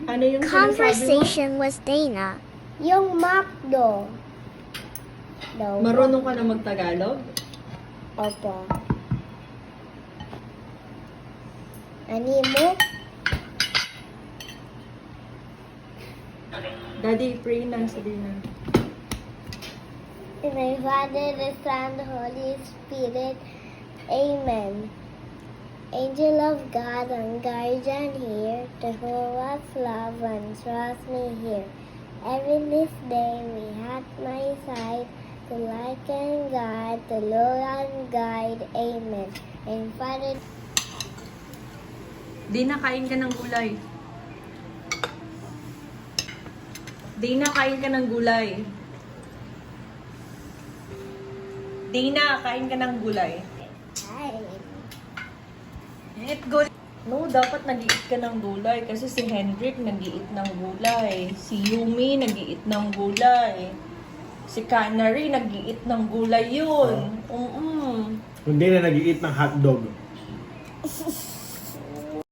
Ano yung sinasabi mo? Conversation was Dana. Yung McDo. No. Marunong ka na mag-Tagalog? Opo. Animo? Daddy, pray na, sabihin na. In the Father, the Son, the Holy Spirit. Amen. Angel of God and guardian here, to whom us love and trust me here. Every this day we had my side, to like and guide, to love and guide. Amen. And Father, Dina, kain ka ng gulay. Dina, kain ka ng gulay. Dina, kain ka ng gulay. Eat gulay. No, dapat nag-iit ka ng gulay kasi si Hendrik nag-iit ng gulay. Si Yumi nag-iit ng gulay. Si Canary nag-iit ng gulay yun. Kundi na nag-iit ng hotdog.